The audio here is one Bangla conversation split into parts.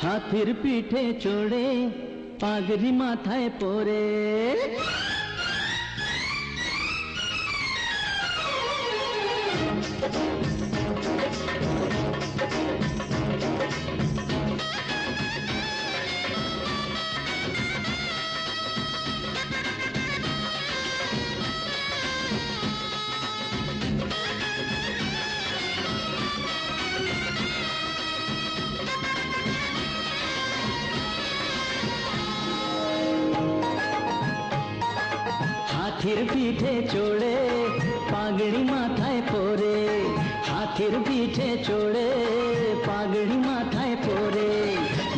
হাতির পিঠে চড়ে পাগড়ি মাথায় পরে হাতির পিঠে চড়ে পাগড়ি মাথায় পরে হাতির পিঠে চড়ে পাগড়ি মাথায় পরে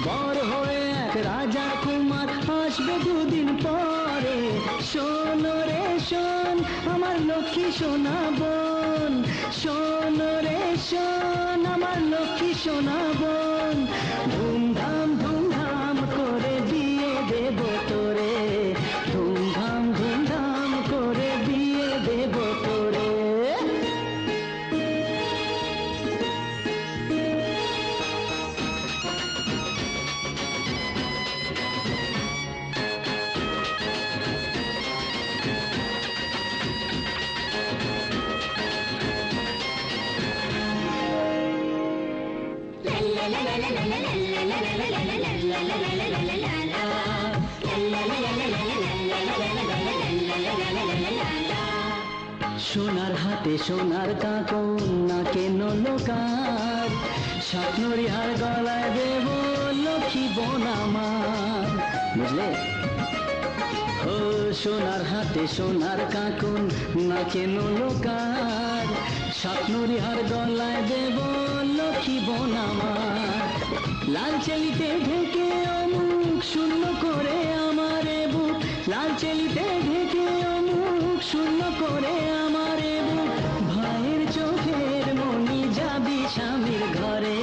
বর হয়ে এক রাজা কুমার আসবে দুদিন পরে শোন রে শোন আমার লক্ষ্মী সোনা বোন শোন রে শোন আমার লক্ষ্মী সোনা বোন ধুমধাম ধুমধাম করে বিয়ে দেব তোরে ধুমধাম ধুমধাম করে বিয়ে দেব তোরে সোনার হাতে সোনার কাকন নাকে নলকার স্বপ্নরি হার গলায় দেব লক্ষ্মী বোন আমার বুঝলে ও সোনার হাতে সোনার কাকন নাকে নলকার স্বপ্নরি হার গলায় দেব লক্ষ্মী বোন আমার লাল চেলিতে ঢেকে অমুক শূন্য করে আমারে বুক লাল চেলিতে ঢেকে অমুক শূন্য করে আমারে বুক ভাইয়ের চোখের মনি যাবি স্বামীর ঘরে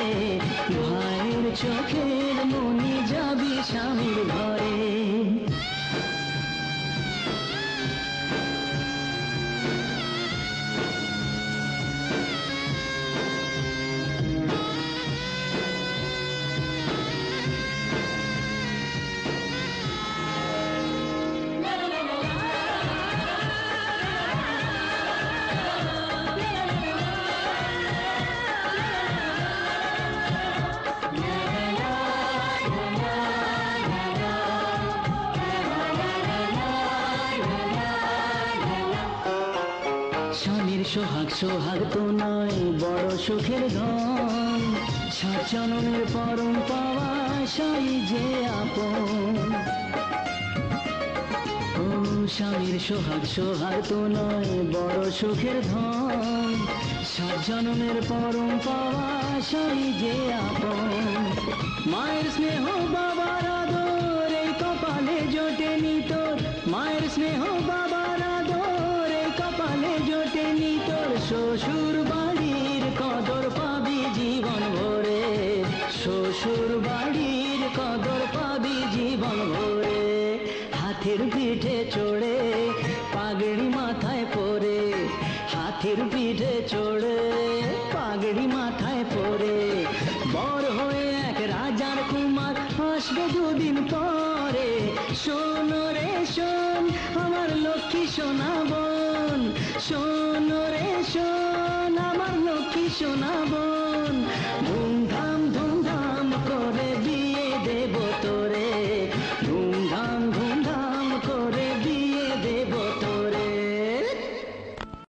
ভাইয়ের চোখের মনি যাবি স্বামীর ঘরে স্বামীর সোহাগ সোহাগ তো নয় বড় সুখের ধন সাত জনমের পরম পাওয়া সাই যে আপন ও স্বামীর সোহাগ সোহাগ তো নয় বড় সুখের ধন সাত জনমের পরম পাওয়া সাই যে আপন মায়ের স্নেহ বাবার আদর এই কপালে জোটেনি তোর মায়ের স্নেহ বাবার আদর এই কপালে জোটেনি তোর শ্বশুর বাড়ির কদর পাবি জীবন ভরে শ্বশুর বাড়ির কদর পাবি জীবন ভরে হাতির পিঠে চড়ে পাগড়ি মাথায় পরে হাতির পিঠে চড়ে পাগড়ি মাথায় পরে বর হয়ে এক রাজার কুমার আসবে দুদিন পরে শোন রে শোন আমার লক্ষ্মী সোনা বোন শোন রে শোন আমার লক্ষ্মী সোনা বোন